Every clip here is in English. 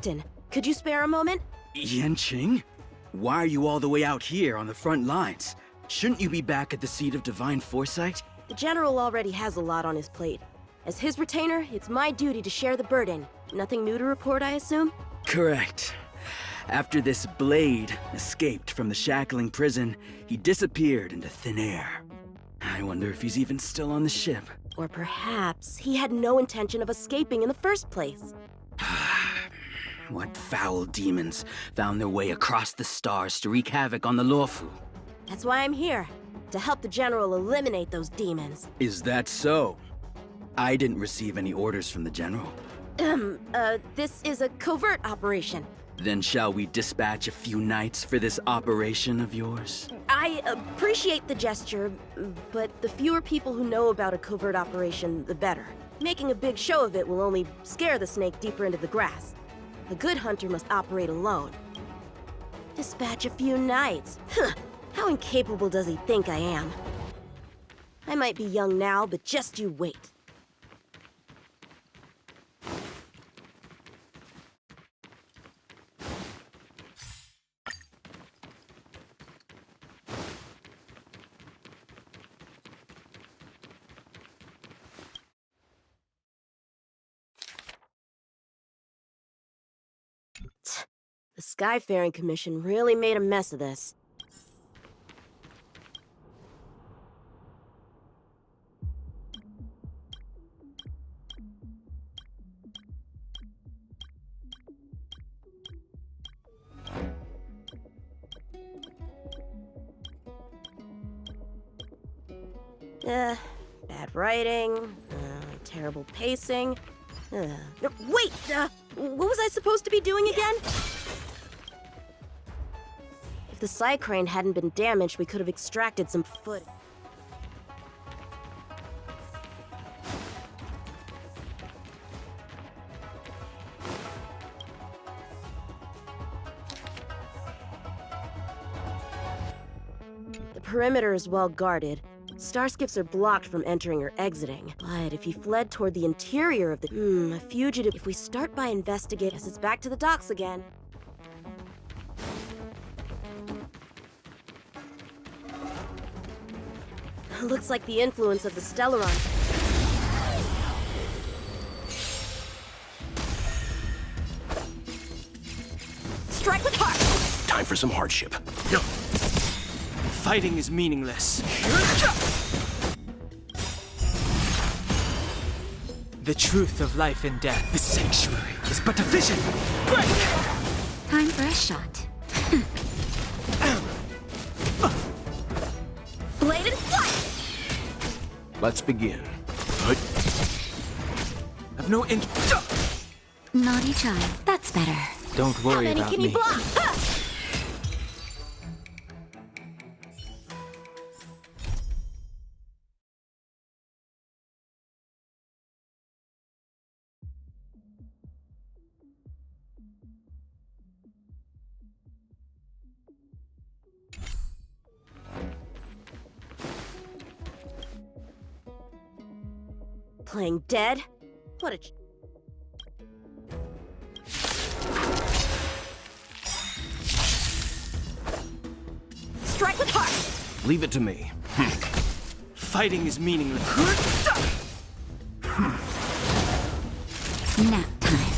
Captain, could you spare a moment? Yanqing? Why are you all the way out here on the front lines? Shouldn't you be back at the seat of divine foresight? The General already has a lot on his plate. As his retainer, it's my duty to share the burden. Nothing new to report, I assume? Correct. After this blade escaped from the shackling prison, he disappeared into thin air. I wonder if he's even still on the ship. Or perhaps he had no intention of escaping in the first place. What foul demons found their way across the stars to wreak havoc on the Luofu? That's why I'm here, to help the General eliminate those demons. Is that so? I didn't receive any orders from the General. This is a covert operation. Then shall we dispatch a few knights for this operation of yours? I appreciate the gesture, but the fewer people who know about a covert operation, the better. Making a big show of it will only scare the snake deeper into the grass. A good hunter must operate alone. Dispatch a few knights? Huh. How incapable does he think I am? I might be young now, but just you wait. The Skyfaring Commission really made a mess of this. Bad writing, terrible pacing. Wait! What was I supposed to be doing again? If the side crane hadn't been damaged, we could have extracted some footage. The perimeter is well guarded. Starskips are blocked from entering or exiting. But if he fled toward the interior of the... a fugitive... If we start by investigating... Guess it's back to the docks again. Looks like the influence of the Stellaron. Strike with heart! Time for some hardship. No. Fighting is meaningless. The truth of life and death. The sanctuary is but a vision. Time for a shot. Blade and flight! Let's begin. I've no Naughty child. That's better. Don't How worry many about can me. he block? Playing dead? What a... Strike with heart! Leave it to me. Fighting is meaningless. Nap time.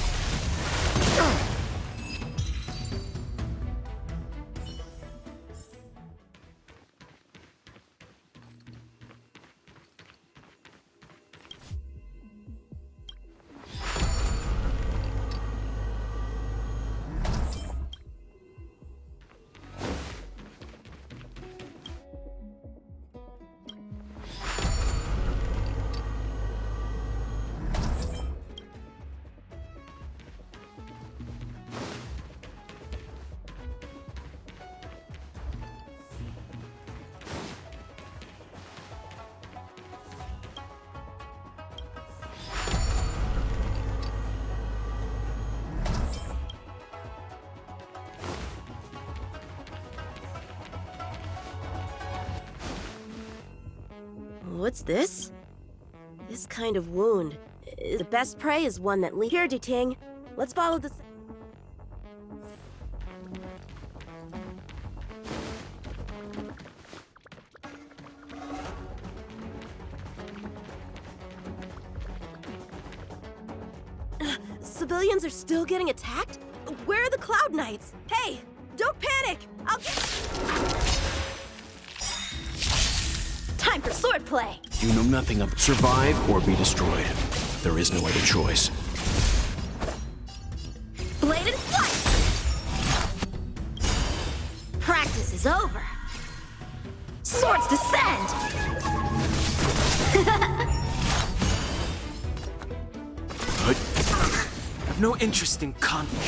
What's this? This kind of wound. The best prey is one that leads. Here, Ting. Let's follow the... Civilians are still getting attacked? Where are the Cloud Knights? Hey, don't panic! I'll get... Time for swordplay! You know nothing of survive or be destroyed. There is no other choice. Blade and flight! Practice is over. Swords descend! I've no interest in conflict.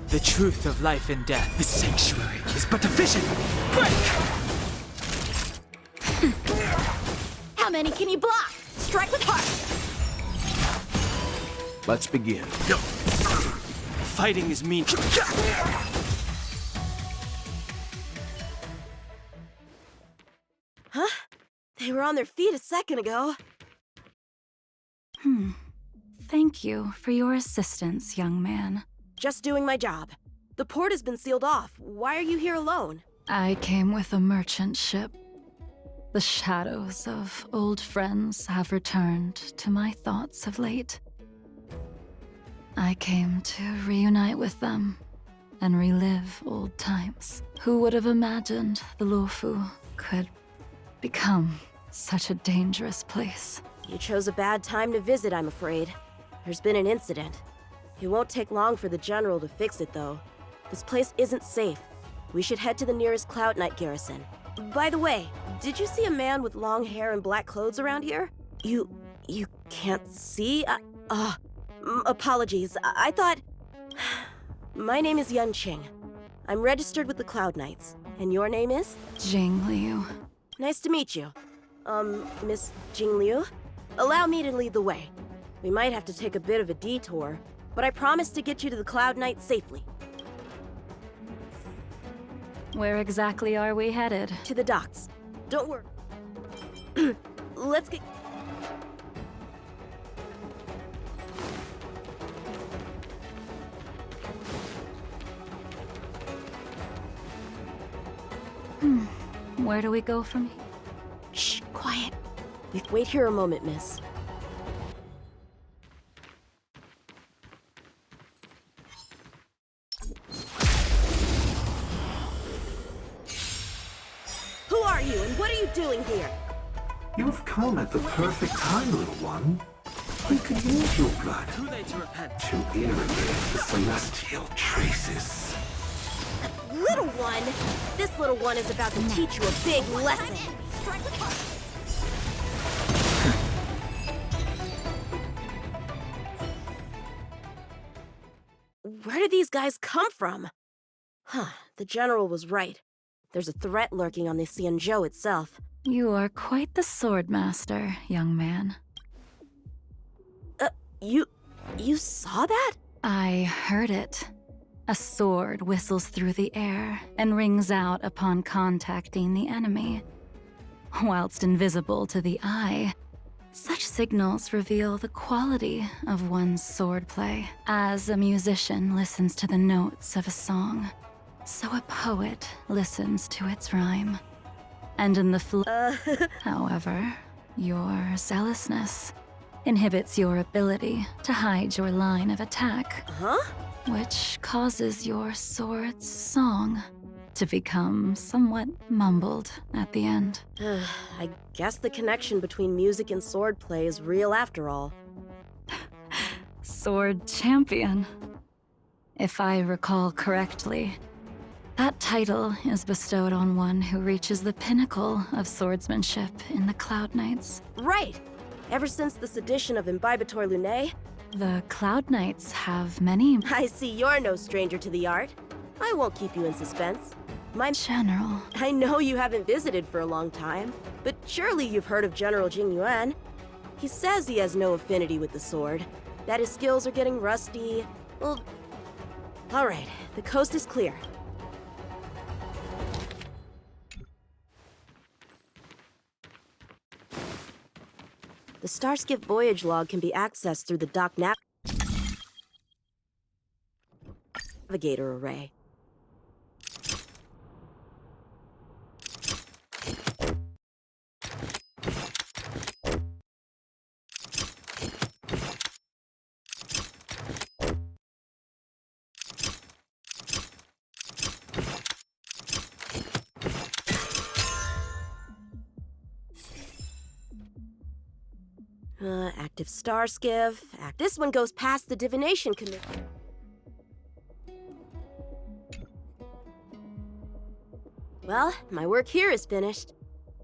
The truth of life and death, the sanctuary, is but a vision. Break! How many can you block? Strike with heart! Let's begin. Fighting is mean. Huh? They were on their feet a second ago. Thank you for your assistance, young man. Just doing my job. The port has been sealed off. Why are you here alone? I came with a merchant ship. The shadows of old friends have returned to my thoughts of late. I came to reunite with them and relive old times. Who would have imagined the Luofu could become such a dangerous place? You chose a bad time to visit, I'm afraid. There's been an incident. It won't take long for the General to fix it, though. This place isn't safe. We should head to the nearest Cloud Knight garrison. By the way, did you see a man with long hair and black clothes around here? You can't see? Apologies. I thought... My name is Yun Qing. I'm registered with the Cloud Knights. And your name is? Jing Liu. Nice to meet you. Miss Jing Liu? Allow me to lead the way. We might have to take a bit of a detour, but I promise to get you to the Cloud Knight safely. Where exactly are we headed? To the docks. Don't worry. Let's get... Where do we go from here? Shh, quiet. Wait here a moment, miss. Who are you, and what are you doing here? You've come at the perfect time, little one. We could use your blood Too late to repent. to irrigate the celestial traces. Little one? This little one is about to teach you a big lesson. Where did these guys come from? Huh, the General was right. There's a threat lurking on the Xianzhou itself. You are quite the sword master, young man. You saw that? I heard it. A sword whistles through the air and rings out upon contacting the enemy. Whilst invisible to the eye, such signals reveal the quality of one's swordplay. As a musician listens to the notes of a song, so a poet listens to its rhyme. And in the however, your zealousness inhibits your ability to hide your line of attack. Huh? Which causes your sword's song to become somewhat mumbled at the end. I guess the connection between music and swordplay is real after all. Sword champion. If I recall correctly, that title is bestowed on one who reaches the pinnacle of swordsmanship in the Cloud Knights. Right! Ever since the sedition of Imbibitor Lunae, The Cloud Knights have many... I see you're no stranger to the art. I won't keep you in suspense. General. I know you haven't visited for a long time, but surely you've heard of General Jing Yuan. He says he has no affinity with the sword, that his skills are getting rusty. Well, all right, the coast is clear. The Starskip voyage log can be accessed through the dock navigator array. Active star skiff. This one goes past the divination committee. Well, my work here is finished.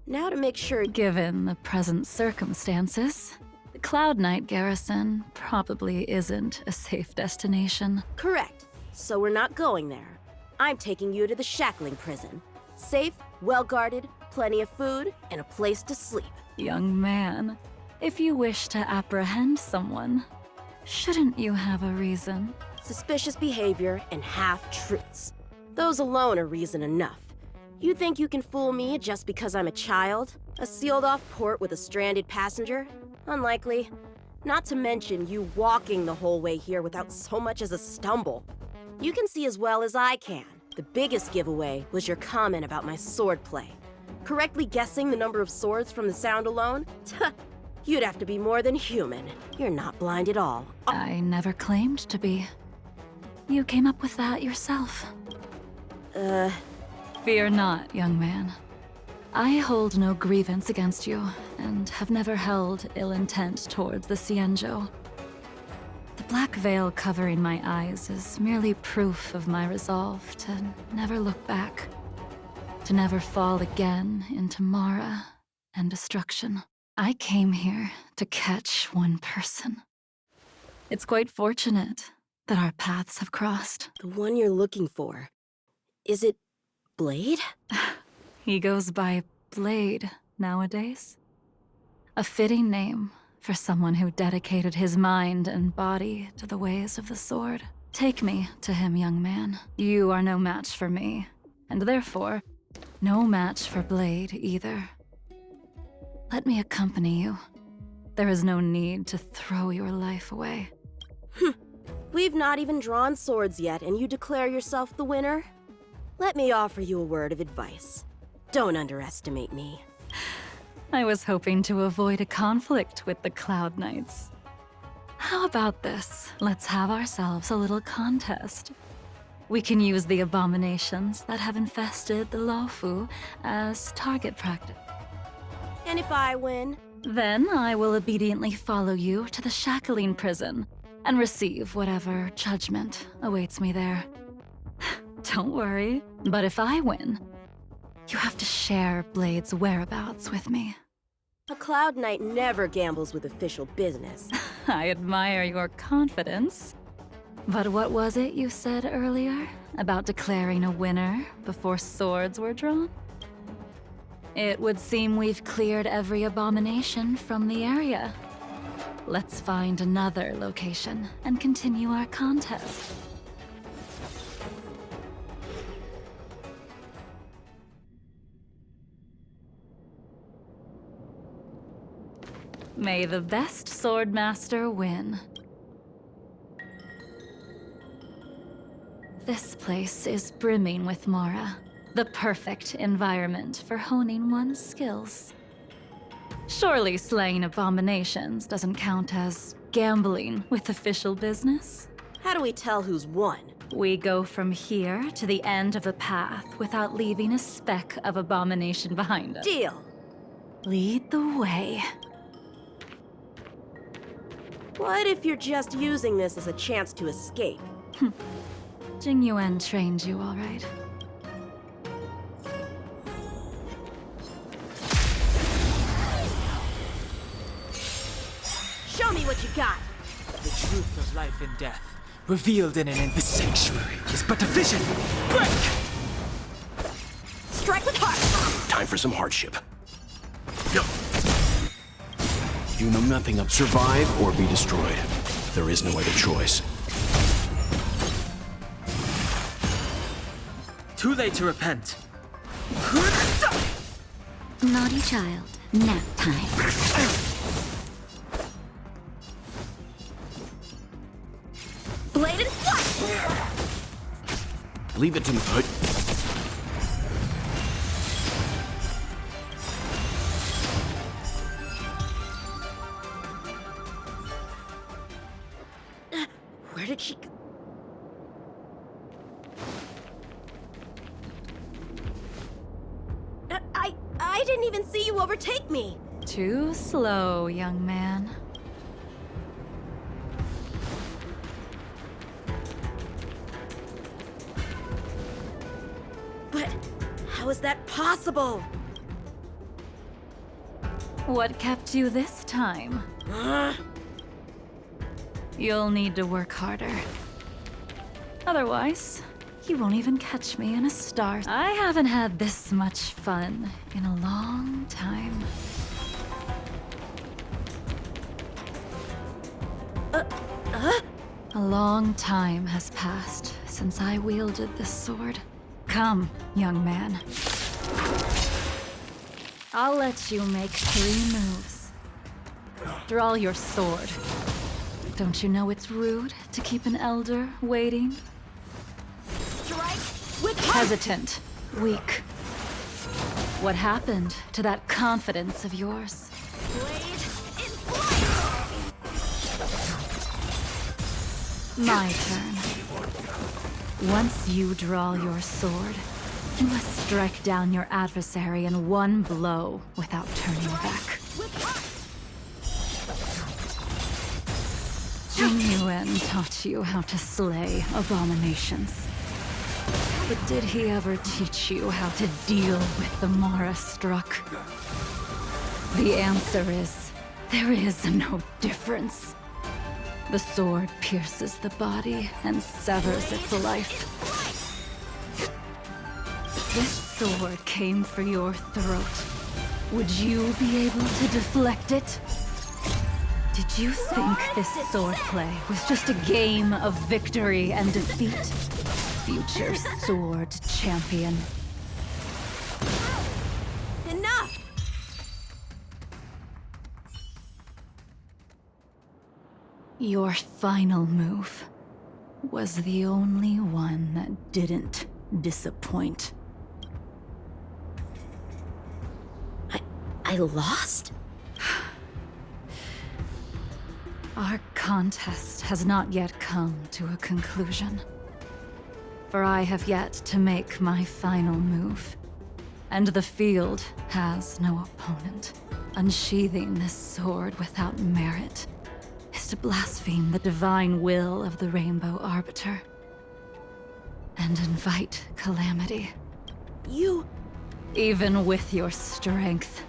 Now to make sure. Given the present circumstances, the Cloud Knight garrison probably isn't a safe destination. Correct. So we're not going there. I'm taking you to the shackling prison. Safe, well-guarded, plenty of food, and a place to sleep. Young man, if you wish to apprehend someone, shouldn't you have a reason? Suspicious behavior and half-truths. Those alone are reason enough. You think you can fool me just because I'm a child? A sealed-off port with a stranded passenger? Unlikely. Not to mention you walking the whole way here without so much as a stumble. You can see as well as I can. The biggest giveaway was your comment about my swordplay. Correctly guessing the number of swords from the sound alone? You'd have to be more than human. You're not blind at all. I never claimed to be. You came up with that yourself. Fear not, young man. I hold no grievance against you, and have never held ill intent towards the Cienjo. The black veil covering my eyes is merely proof of my resolve to never look back. To never fall again into Mara and destruction. I came here to catch one person. It's quite fortunate that our paths have crossed. The one you're looking for. Is it Blade? He goes by Blade nowadays. A fitting name for someone who dedicated his mind and body to the ways of the sword. Take me to him, young man. You are no match for me, and therefore, no match for Blade either. Let me accompany you. There is no need to throw your life away. We've not even drawn swords yet, and you declare yourself the winner? Let me offer you a word of advice. Don't underestimate me. I was hoping to avoid a conflict with the Cloud Knights. How about this? Let's have ourselves a little contest. We can use the abominations that have infested the Lofu as target practice. And if I win? Then I will obediently follow you to the shackling prison and receive whatever judgment awaits me there. Don't worry, but if I win, you have to share Blade's whereabouts with me. A Cloud Knight never gambles with official business. I admire your confidence. But what was it you said earlier about declaring a winner before swords were drawn? It would seem we've cleared every abomination from the area. Let's find another location and continue our contest. May the best swordmaster win. This place is brimming with Mara, the perfect environment for honing one's skills. Surely slaying abominations doesn't count as gambling with official business? How do we tell who's won? We go from here to the end of the path without leaving a speck of abomination behind us. Deal. Lead the way. What if you're just using this as a chance to escape? Jingyuan trained you all right. Show me what you got. The truth of life and death, revealed in the sanctuary, is but a vision. Break! Strike with heart. Time for some hardship. You know nothing of survive or be destroyed. There is no other choice. Too late to repent. Naughty child, nap time. Blade and flash! Leave it to me. Where did she go? I didn't even see you overtake me. Too slow, young man. How is that possible? What kept you this time? You'll need to work harder. Otherwise, you won't even catch me in a star. I haven't had this much fun in a long time. A long time has passed since I wielded this sword. Come, young man. I'll let you make 3 moves. Draw your sword. Don't you know it's rude to keep an elder waiting? Hesitant, weak. What happened to that confidence of yours? My turn. Once you draw your sword, you must strike down your adversary in one blow without turning back. Jing Yuan taught you how to slay abominations. But did he ever teach you how to deal with the Mara struck? The answer is, there is no difference. The sword pierces the body and severs its life. This sword came for your throat. Would you be able to deflect it? Did you think this swordplay was just a game of victory and defeat? Future sword champion. Enough! Your final move was the only one that didn't disappoint. I lost? Our contest has not yet come to a conclusion. For I have yet to make my final move. And the field has no opponent. Unsheathing this sword without merit is to blaspheme the divine will of the Rainbow Arbiter. And invite calamity. You... Even with your strength,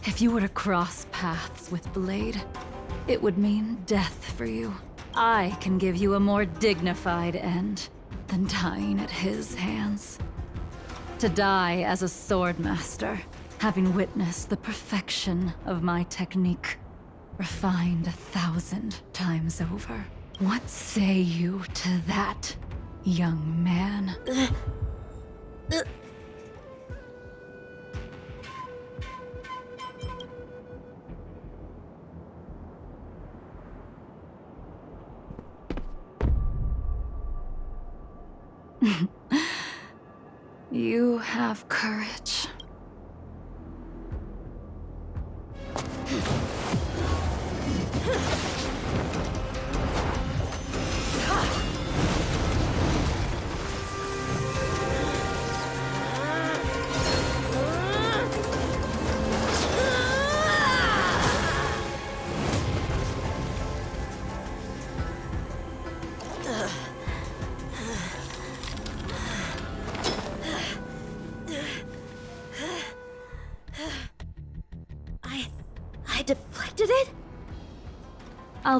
if you were to cross paths with Blade, it would mean death for you. I can give you a more dignified end than dying at his hands. To die as a swordmaster, having witnessed the perfection of my technique, refined 1,000 times over. What say you to that, young man? You have courage. I deflected it?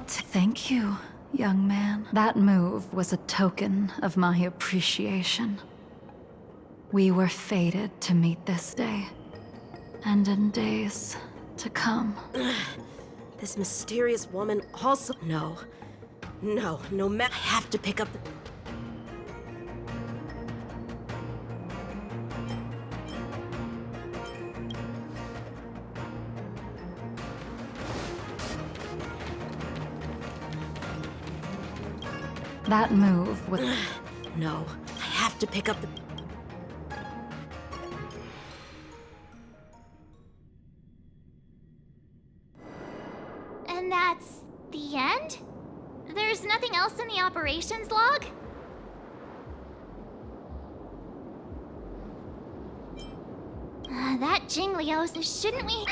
Thank you, young man. That move was a token of my appreciation. We were fated to meet this day, and in days to come. This mysterious woman also... No, I have to pick up the... That move was... No, I have to pick up the... And that's the end? There's nothing else in the operations log? That Jinglios, shouldn't we...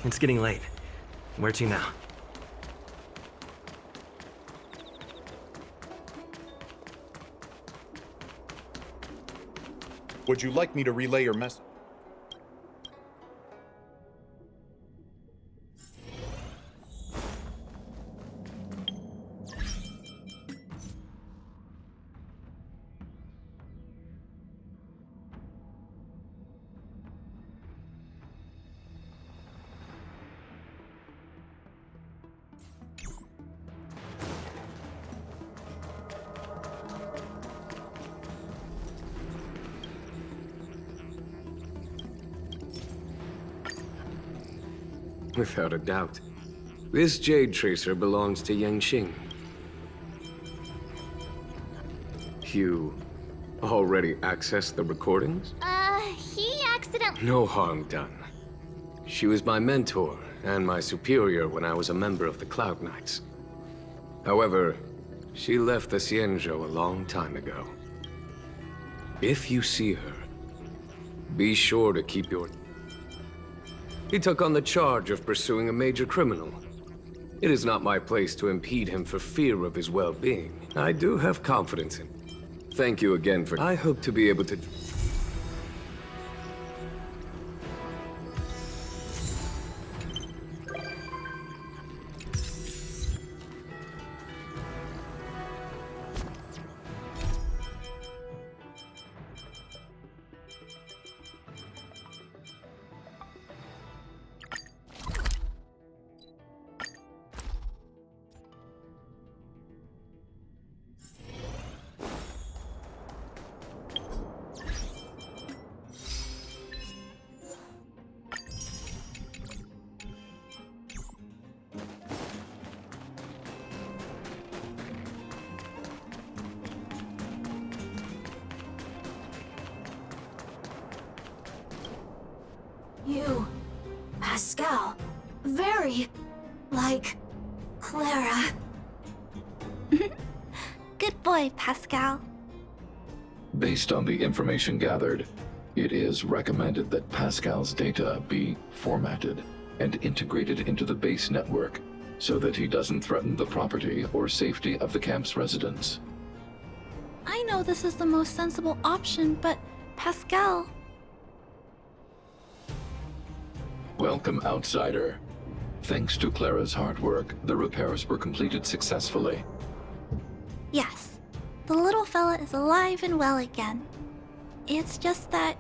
It's getting late. Where to now? Would you like me to relay your message? Without a doubt. This Jade Tracer belongs to Yangxing. You already accessed the recordings? He accidentally... No harm done. She was my mentor and my superior when I was a member of the Cloud Knights. However, she left the Xianzhou a long time ago. If you see her, be sure to keep your... He took on the charge of pursuing a major criminal. It is not my place to impede him for fear of his well-being. I do have confidence in him. Thank you again for... I hope to be able to... You, Pascal, very like Clara. Good boy, Pascal. Based on the information gathered, it is recommended that Pascal's data be formatted and integrated into the base network so that he doesn't threaten the property or safety of the camp's residents. I know this is the most sensible option, but Pascal... Welcome, outsider. Thanks to Clara's hard work, the repairs were completed successfully. Yes, the little fella is alive and well again. It's just that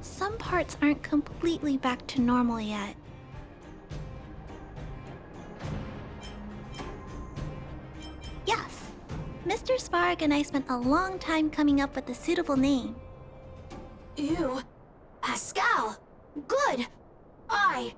some parts aren't completely back to normal yet. Yes, Mr. Svarg and I spent a long time coming up with a suitable name. You, Pascal, good. I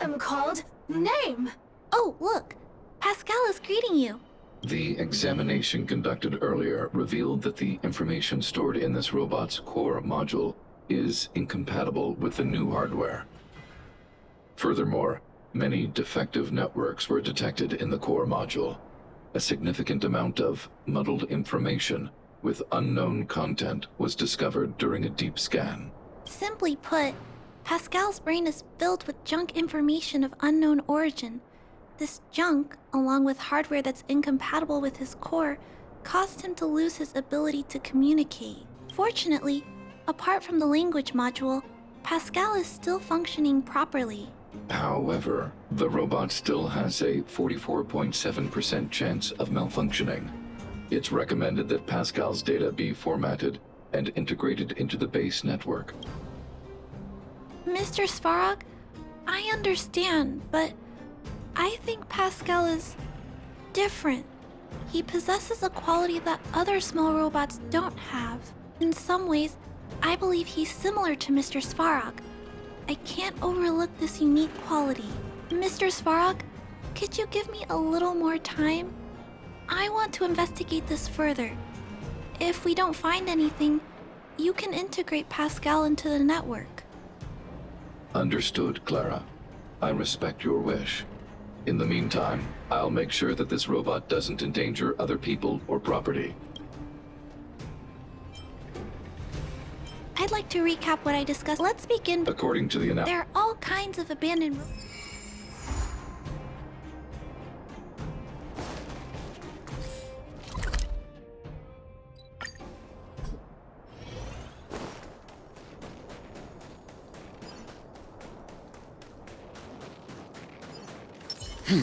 am called Name. Oh, look, Pascal is greeting you. The examination conducted earlier revealed that the information stored in this robot's core module is incompatible with the new hardware. Furthermore, many defective networks were detected in the core module. A significant amount of muddled information with unknown content was discovered during a deep scan. Simply put, Pascal's brain is filled with junk information of unknown origin. This junk, along with hardware that's incompatible with his core, caused him to lose his ability to communicate. Fortunately, apart from the language module, Pascal is still functioning properly. However, the robot still has a 44.7% chance of malfunctioning. It's recommended that Pascal's data be formatted and integrated into the base network. Mr. Svarog, I understand, but I think Pascal is different. He possesses a quality that other small robots don't have. In some ways, I believe he's similar to Mr. Svarog. I can't overlook this unique quality. Mr. Svarog, could you give me a little more time? I want to investigate this further. If we don't find anything, you can integrate Pascal into the network. Understood, Clara. I respect your wish. In the meantime, I'll make sure that this robot doesn't endanger other people or property. I'd like to recap what I discussed. Let's begin. According to the There are all kinds of abandoned... Calm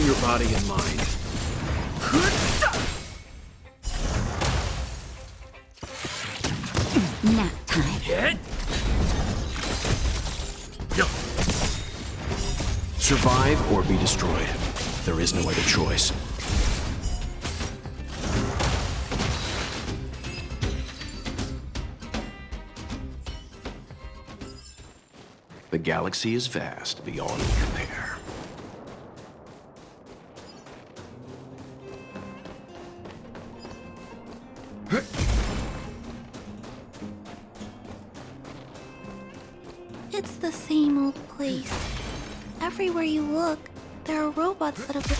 your body and mind. Nap time. Survive or be destroyed. There is no other choice. The galaxy is vast beyond compare. It's the same old place. Everywhere you look, there are robots that have been...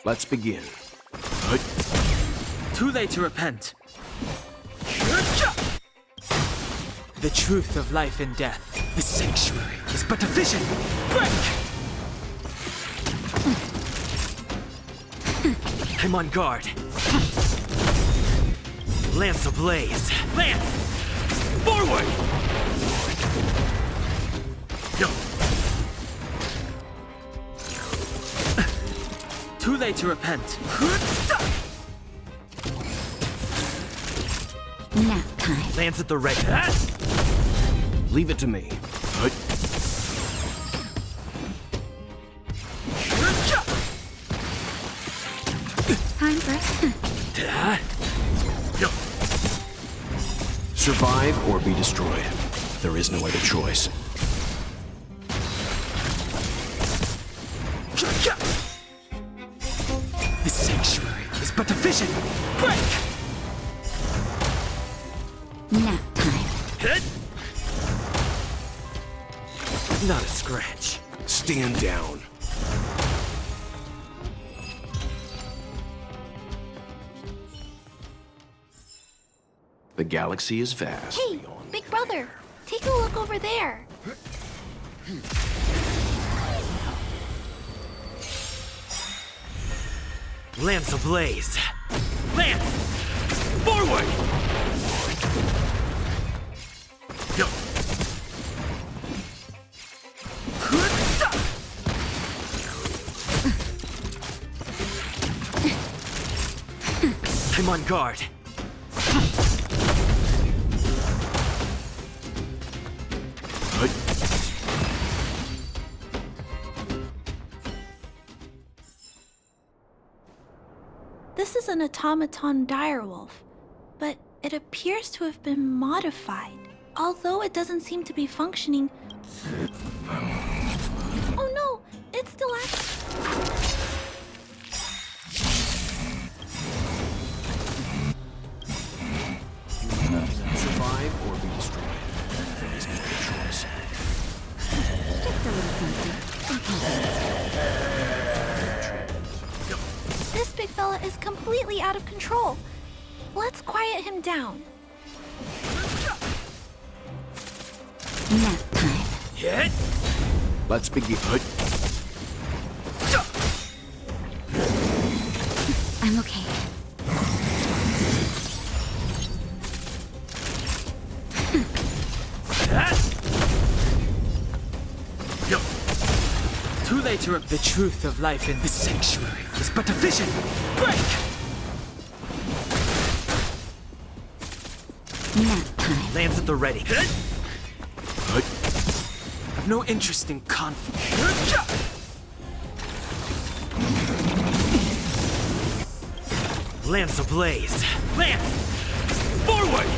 Let's begin. Too late to repent. The truth of life and death. The sanctuary is but a vision. Break! I'm on guard. Lance ablaze. Lance! Forward! No. Too late to repent. Nap time. Lance at the ready. Leave it to me. Time for... Survive or be destroyed. There is no other choice. The sanctuary is but a vision. Break! Nap time. Not a scratch. Stand down. The galaxy is vast. Hey, big brother, take a look over there. Lance ablaze. Lance! Forward! No. I'm on guard. This is an automaton direwolf, but it appears to have been modified. Although it doesn't seem to be functioning... Oh no! It's still active! Survive or be destroyed. There is no other choice. Just a little something. This big fella is completely out of control. Let's quiet him down. Nap time. Let's begin. I'm okay. Too late to the truth of life in the sanctuary is but a vision. Break! Nap time. Lance at the ready. I've no interest in conflict. Lance ablaze. Lance! Forward!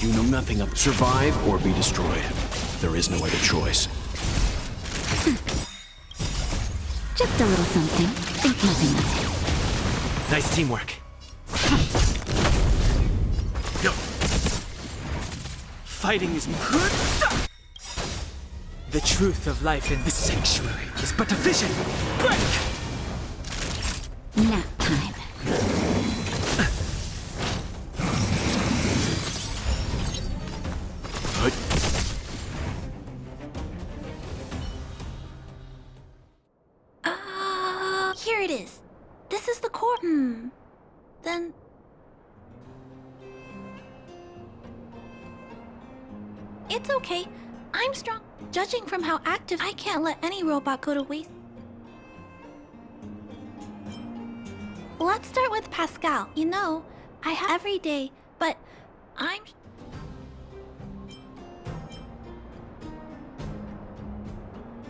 You know nothing of survive or be destroyed. There is no other choice. Just a little something. Think nothing of it. Nice teamwork. Go. Fighting is good. The truth of life in the sanctuary is but a vision. Break! Nap time. This is the core. Then... It's okay. I'm strong. Judging from how active, I can't let any robot go to waste. Let's start with Pascal. You know, I have every day, but I'm...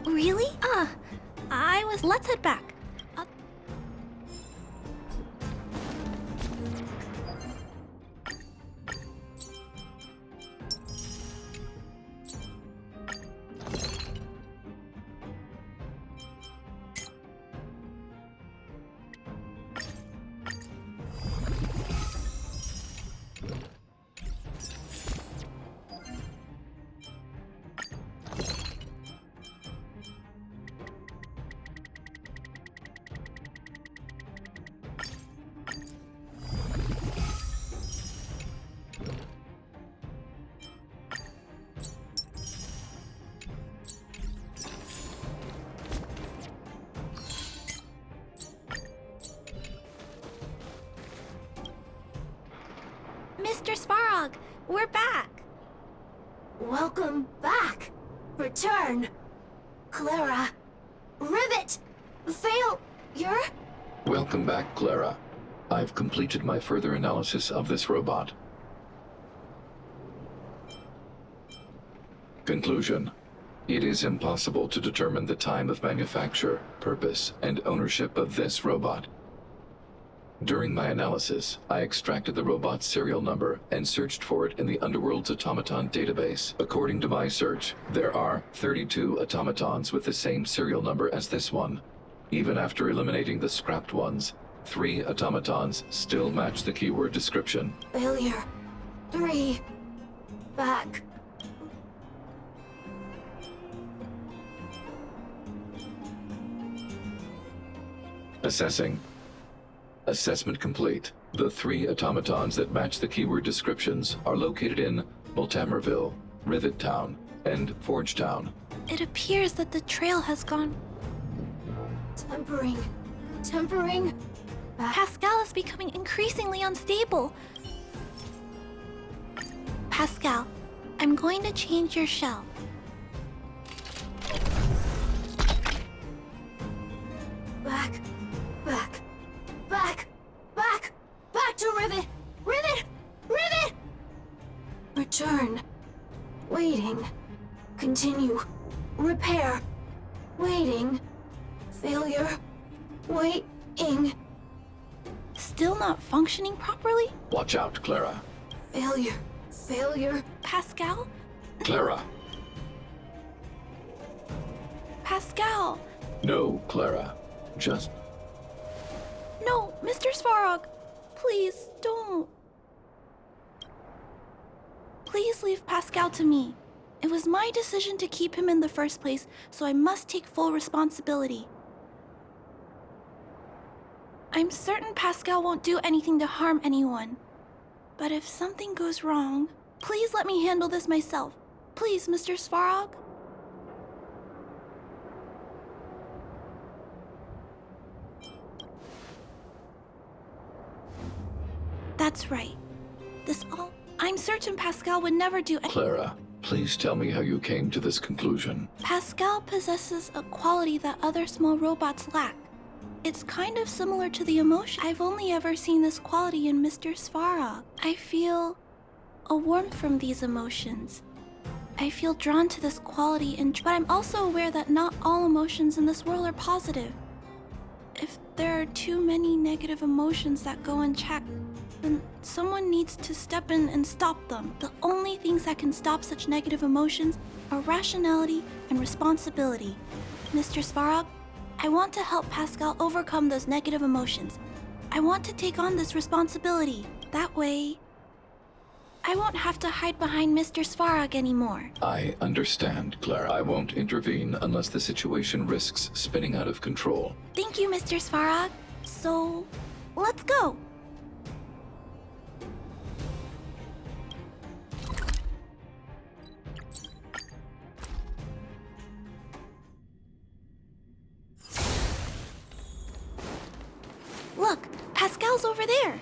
Really? Let's head back. Mr. Svarog, we're back! Welcome back! Return! Clara! Rivet! Failure? Welcome back, Clara. I've completed my further analysis of this robot. Conclusion. It is impossible to determine the time of manufacture, purpose, and ownership of this robot. During my analysis, I extracted the robot's serial number and searched for it in the Underworld's automaton database. According to my search, there are 32 automatons with the same serial number as this one. Even after eliminating the scrapped ones, 3 automatons still match the keyword description. Failure. 3. Back. Assessing. Assessment complete. The 3 automatons that match the keyword descriptions are located in Multamerville, Rivet Town, and Forge Town. It appears that the trail has gone... Tempering. Back. Pascal is becoming increasingly unstable. Pascal, I'm going to change your shell. Back. Back to Rivet! Rivet! Return. Waiting. Continue. Repair. Waiting. Failure. Waiting. Still not functioning properly? Watch out, Clara. Failure. Pascal? Clara. Pascal! No, Clara. Just... No, Mr. Svarog! Please, don't. Please leave Pascal to me. It was my decision to keep him in the first place, so I must take full responsibility. I'm certain Pascal won't do anything to harm anyone. But if something goes wrong, please let me handle this myself. Please, Mr. Svarog? That's right. I'm certain Pascal would never do any— Clara, please tell me how you came to this conclusion. Pascal possesses a quality that other small robots lack. It's kind of similar to the emotion. I've only ever seen this quality in Mr. Svarog. I feel a warmth from these emotions. I feel drawn to this quality, but I'm also aware that not all emotions in this world are positive. If there are too many negative emotions that go unchecked, then someone needs to step in and stop them. The only things that can stop such negative emotions are rationality and responsibility. Mr. Svarog, I want to help Pascal overcome those negative emotions. I want to take on this responsibility. That way, I won't have to hide behind Mr. Svarog anymore. I understand, Clara. I won't intervene unless the situation risks spinning out of control. Thank you, Mr. Svarog. So, let's go. Look, Pascal's over there.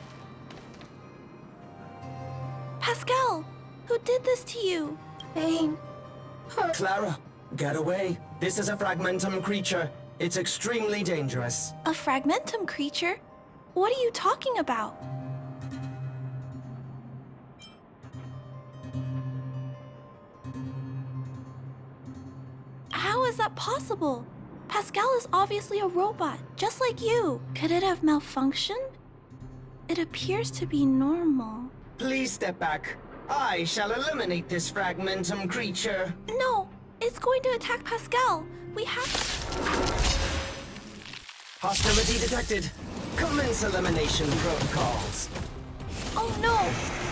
Pascal, who did this to you? Pain. Clara, get away. This is a fragmentum creature. It's extremely dangerous. A fragmentum creature? What are you talking about? How is that possible? Pascal is obviously a robot, just like you. Could it have malfunctioned? It appears to be normal. Please step back. I shall eliminate this fragmentum creature. No, it's going to attack Pascal. We have... Hostility detected. Commence elimination protocols. Oh no!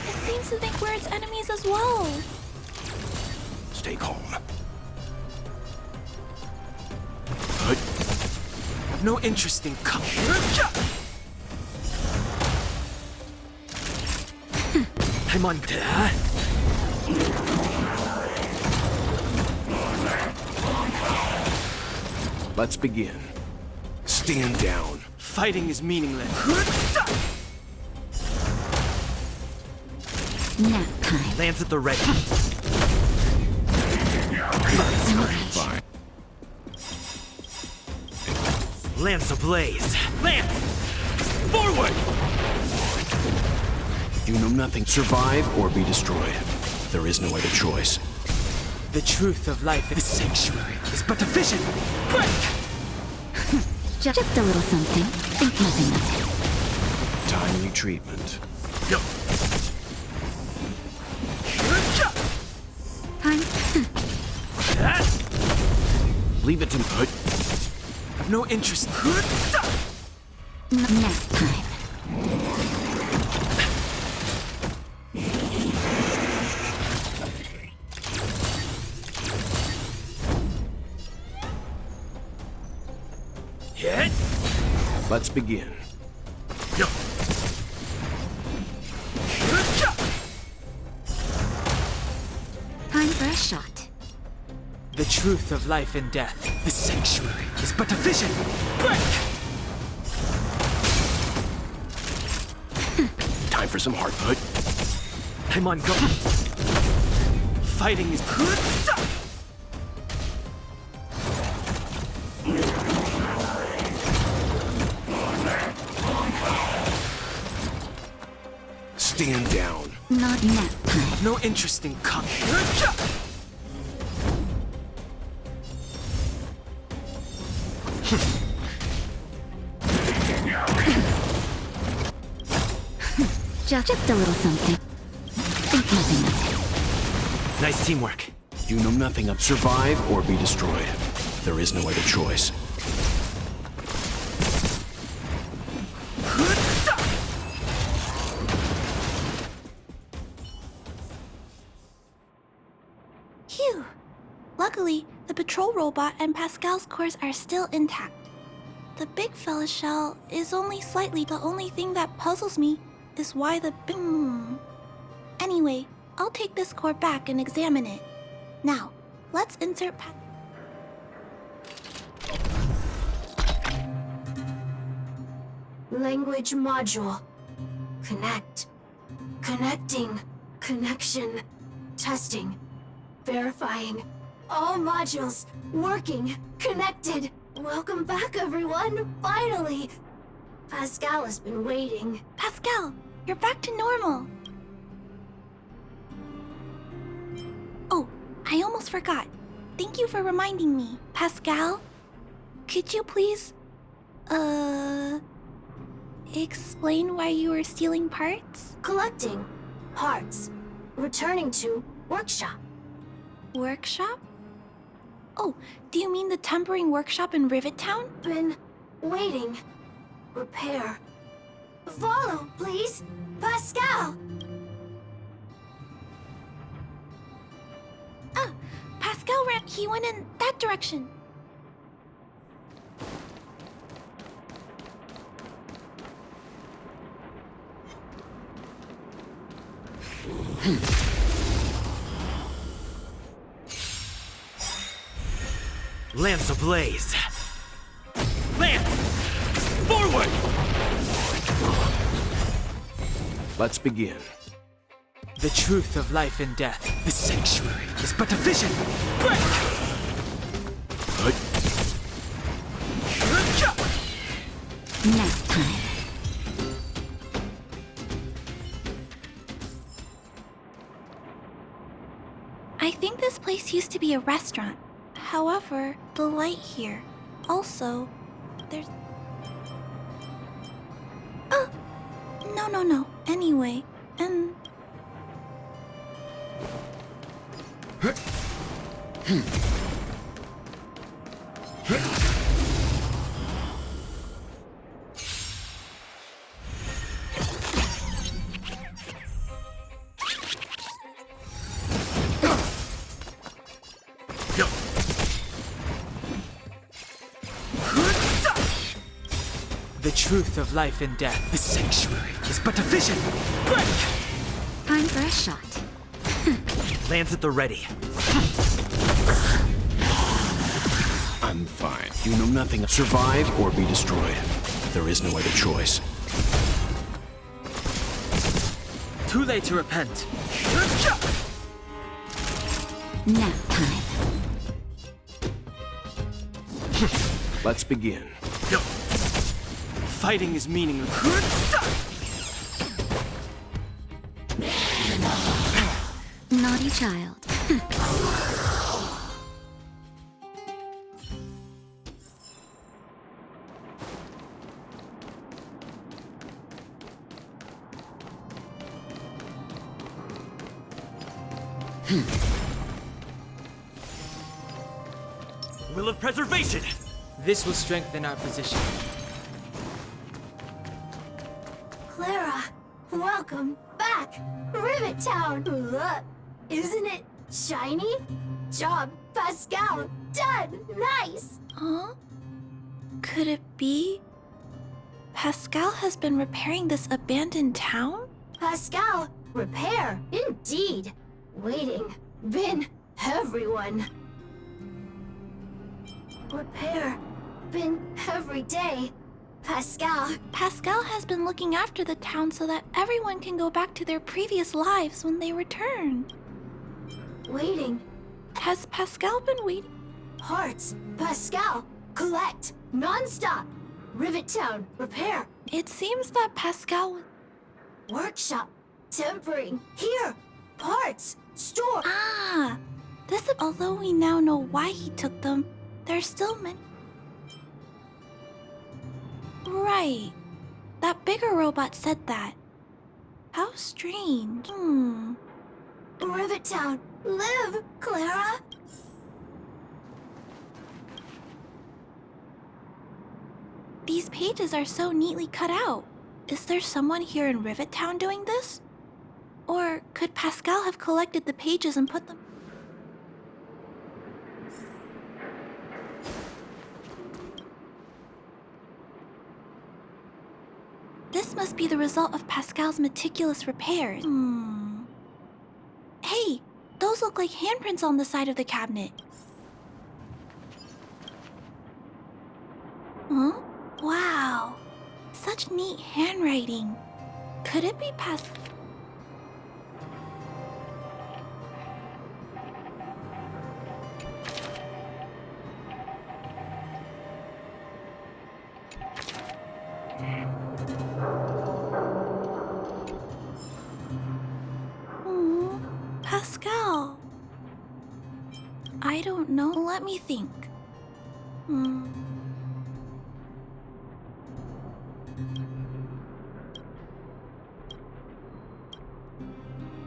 It seems to think we're its enemies as well. Stay calm. I've no interest in I'm on that. Let's begin. Stand down. Fighting is meaningless. Nap time. Lance at the ready. Fine. Lance ablaze. Lance! Forward! You know nothing. Survive or be destroyed. There is no other choice. The truth of life in the sanctuary is but a vision. Break! Just a little something. Think nothing of it. Timely treatment. Go. Time. Leave it to me. I've no interest. Nap time. Hit. Let's begin. Go. Time for a shot. The truth of life and death. The sanctuary is but a vision. Break! Time for some heart. I'm on go. Fighting is good. Stand down. Not nap time. No interest in Just a little something. Think nothing of it. Nice teamwork. You know nothing of survive or be destroyed. There is no other choice. Phew. Luckily, the patrol robot and Pascal's cores are still intact. The big fella's shell is only slightly. The only thing that puzzles me is why the Anyway, I'll take this core back and examine it. Now, let's insert Language module. Connect. Connecting. Connection. Testing. Verifying. All modules working. Connected. Welcome back, everyone. Finally. Pascal has been waiting. Pascal, you're back to normal. Oh, I almost forgot. Thank you for reminding me. Pascal, could you please, explain why you were stealing parts? Collecting. Parts. Returning to workshop. Workshop? Oh, do you mean the tempering workshop in Rivet Town? Been waiting. Repair. Follow, please. Pascal! Ah, Pascal ran. He went in that direction. Lance ablaze. Lance! Forward! Let's begin. The truth of life and death, the sanctuary, is but a vision. Break! Nap time. I think this place used to be a restaurant. However, the light here. Also, there's... Oh! No. Anyway, and... The truth of life and death, the sanctuary, is but a vision. Break! Time for a shot. Lands at the ready. I'm fine. You know nothing. Survive or be destroyed. There is no other choice. Too late to repent. Nap time. Let's begin. Fighting is meaningless. Naughty child. Will of preservation! This will strengthen our position. Clara, welcome back. Rivet Town. Look, isn't it shiny? Job, Pascal. Done. Nice. Huh? Could it be... Pascal has been repairing this abandoned town? Pascal, repair. Indeed. Waiting. Been everyone. Repair. Been every day. Pascal. Pascal has been looking after the town so that everyone can go back to their previous lives when they return. Waiting. Has Pascal been waiting? Parts. Pascal. Collect. Non-stop. Rivet Town. Repair. It seems that Pascal... Workshop. Tempering. Here. Parts. Store. Ah! This is... Although we now know why he took them, there's still many... Right. That bigger robot said that. How strange. Rivet Town. Live, Clara. These pages are so neatly cut out. Is there someone here in Rivet Town doing this? Or could Pascal have collected the pages and put them... This must be the result of Pascal's meticulous repairs. Hey, those look like handprints on the side of the cabinet. Huh? Wow. Such neat handwriting. Could it be Pascal? Pascal. I don't know. Let me think.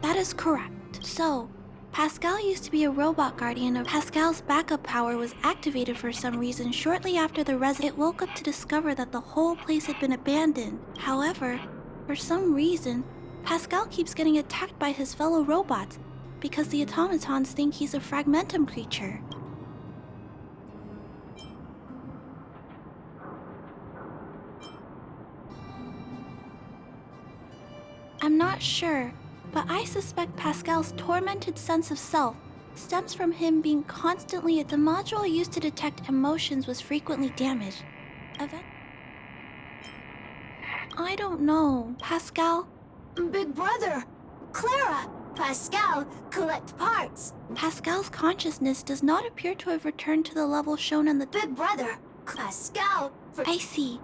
That is correct. So, Pascal used to be a robot guardian of Pascal's backup power was activated for some reason shortly after the it woke up to discover that the whole place had been abandoned. However, for some reason, Pascal keeps getting attacked by his fellow robots because the automatons think he's a fragmentum creature. I'm not sure, but I suspect Pascal's tormented sense of self stems from him being constantly... The module used to detect emotions was frequently damaged. I don't know. Pascal, Big brother! Clara! Pascal, collect parts! Pascal's consciousness does not appear to have returned to the level shown in the... Big brother! Pascal! I see.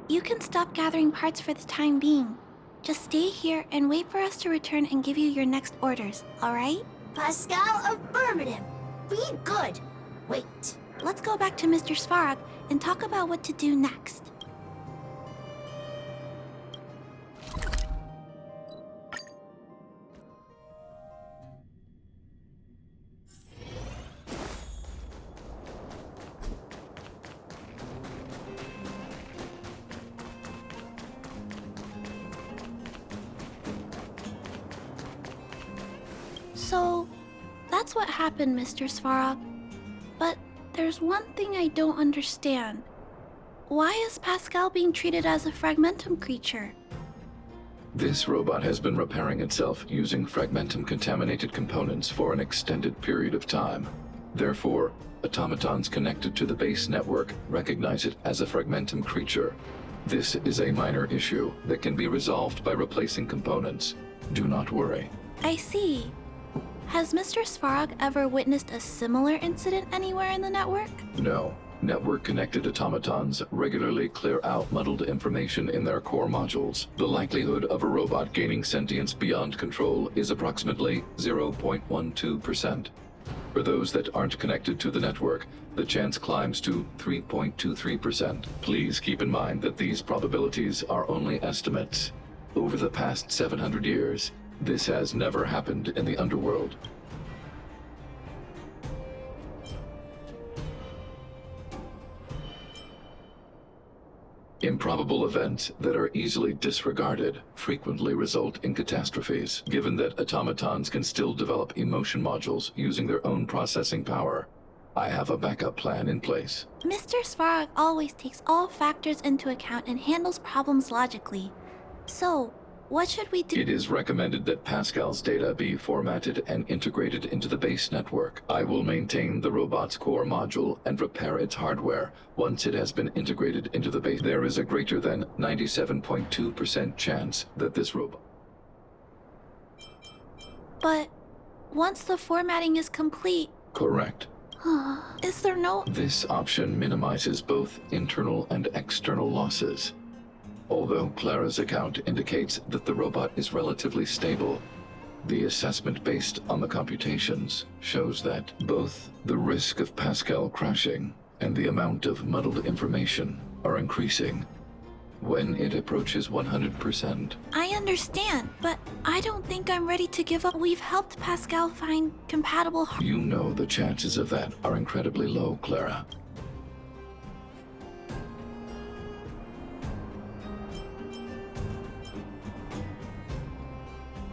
You can stop gathering parts for the time being. Just stay here and wait for us to return and give you your next orders, alright? Pascal, affirmative! Be good! Wait. Let's go back to Mr. Svarog and talk about what to do next. So, that's what happened, Mr. Svarog. But there's one thing I don't understand. Why is Pascal being treated as a fragmentum creature? This robot has been repairing itself using fragmentum-contaminated components for an extended period of time. Therefore, automatons connected to the base network recognize it as a fragmentum creature. This is a minor issue that can be resolved by replacing components. Do not worry. I see. Has Mr. Svarog ever witnessed a similar incident anywhere in the network? No. Network-connected automatons regularly clear out muddled information in their core modules. The likelihood of a robot gaining sentience beyond control is approximately 0.12%. For those that aren't connected to the network, the chance climbs to 3.23%. Please keep in mind that these probabilities are only estimates. Over the past 700 years, this has never happened in the underworld. Improbable events that are easily disregarded frequently result in catastrophes, given that automatons can still develop emotion modules using their own processing power. I have a backup plan in place. Mr. Svarog always takes all factors into account and handles problems logically. So, what should we do? It is recommended that Pascal's data be formatted and integrated into the base network. I will maintain the robot's core module and repair its hardware once it has been integrated into the base. There is a greater than 97.2% chance that this robot... But once the formatting is complete... Correct. Is there no... This option minimizes both internal and external losses. Although Clara's account indicates that the robot is relatively stable, the assessment based on the computations shows that both the risk of Pascal crashing and the amount of muddled information are increasing. When it approaches 100%... I understand, but I don't think I'm ready to give up. We've helped Pascal find compatible... You know the chances of that are incredibly low, Clara.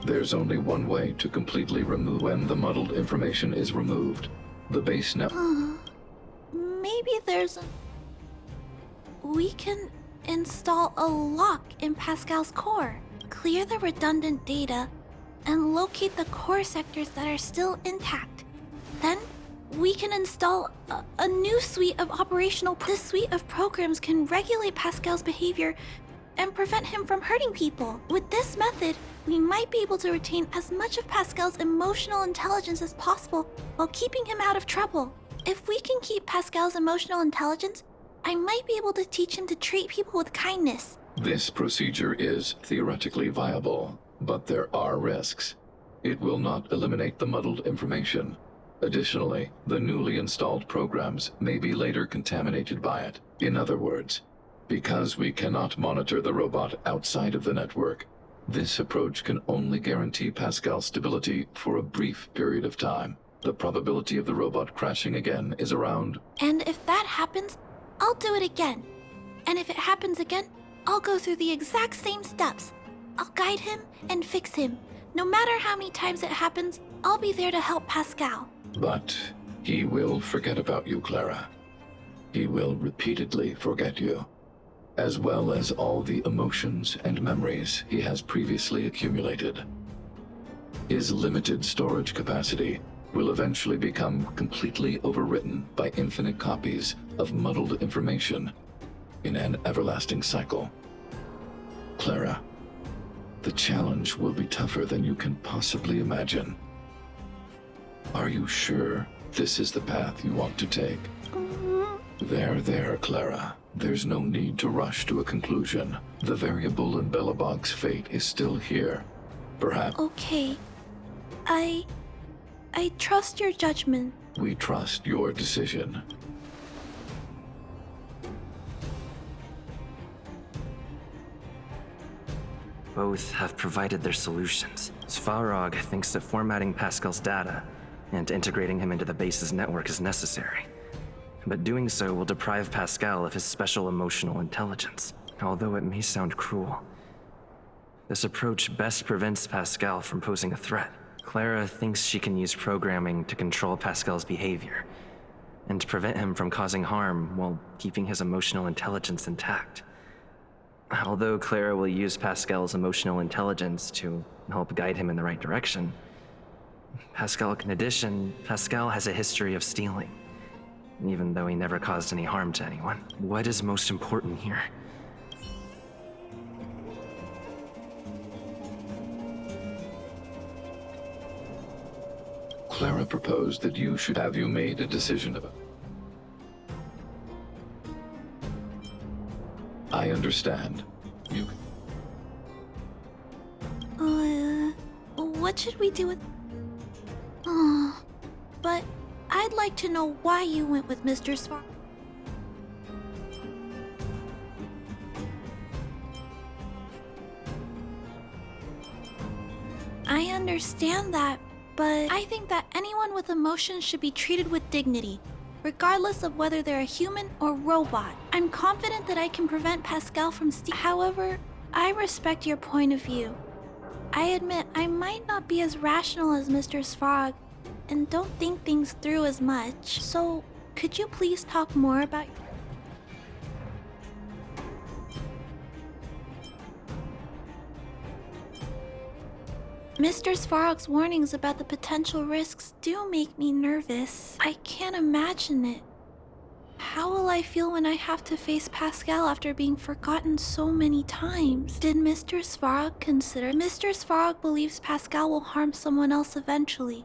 There's only one way to completely remove. When the muddled information is removed, the base net... Maybe there's a... We can install a lock in Pascal's core, clear the redundant data, and locate the core sectors that are still intact. Then, we can install a new suite of operational... This suite of programs can regulate Pascal's behavior and prevent him from hurting people. With this method, we might be able to retain as much of Pascal's emotional intelligence as possible while keeping him out of trouble. If we can keep Pascal's emotional intelligence, I might be able to teach him to treat people with kindness. This procedure is theoretically viable, but there are risks. It will not eliminate the muddled information. Additionally, the newly installed programs may be later contaminated by it. In other words, because we cannot monitor the robot outside of the network, this approach can only guarantee Pascal's stability for a brief period of time. The probability of the robot crashing again is around... And if that happens, I'll do it again. And if it happens again, I'll go through the exact same steps. I'll guide him and fix him. No matter how many times it happens, I'll be there to help Pascal. But he will forget about you, Clara. He will repeatedly forget you, as well as all the emotions and memories he has previously accumulated. His limited storage capacity will eventually become completely overwritten by infinite copies of muddled information in an everlasting cycle. Clara, The challenge will be tougher than you can possibly imagine. Are you sure this is the path you want to take? There, Clara. There's no need to rush to a conclusion. The variable in Belobog's fate is still here. Perhaps... Okay. I trust your judgment. We trust your decision. Both have provided their solutions. Svarog thinks that formatting Pascal's data and integrating him into the base's network is necessary. But doing so will deprive Pascal of his special emotional intelligence, although it may sound cruel. This approach best prevents Pascal from posing a threat. Clara thinks she can use programming to control Pascal's behavior and prevent him from causing harm while keeping his emotional intelligence intact. Although Clara will use Pascal's emotional intelligence to help guide him in the right direction, in addition, Pascal has a history of stealing, even though he never caused any harm to anyone. What is most important here? Clara proposed that you should have you made a decision about. I understand. You. What should we do with... but I'd like to know why you went with Mr. Svarog. I understand that, but I think that anyone with emotions should be treated with dignity, regardless of whether they're a human or robot. I'm confident that I can prevent Pascal from stealing. However, I respect your point of view. I admit I might not be as rational as Mr. Svarog and don't think things through as much. So, could you please talk more about... Mr. Svarog's warnings about the potential risks do make me nervous. I can't imagine it. How will I feel when I have to face Pascal after being forgotten so many times? Did Mr. Svarog consider... Mr. Svarog believes Pascal will harm someone else eventually.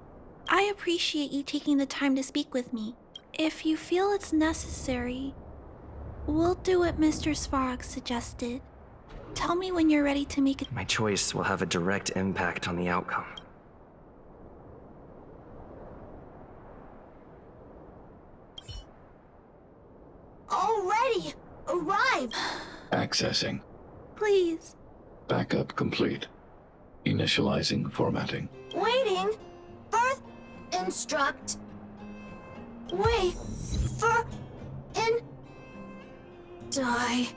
I appreciate you taking the time to speak with me. If you feel it's necessary, we'll do what Mr. Svarog suggested. Tell me when you're ready to make it. My choice will have a direct impact on the outcome. Already! Arrive! Accessing. Please. Backup complete. Initializing formatting. Waiting. Birth. Instruct. Wait. For. In. Die.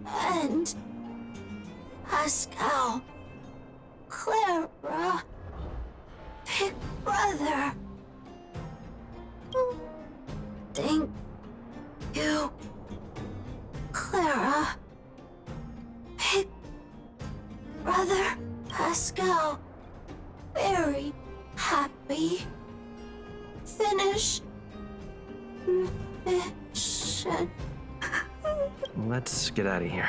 And. Pascal. Clara. Big brother. Thank you. Clara. Big brother. Pascal. Very happy. Finish. Mission. Let's get out of here.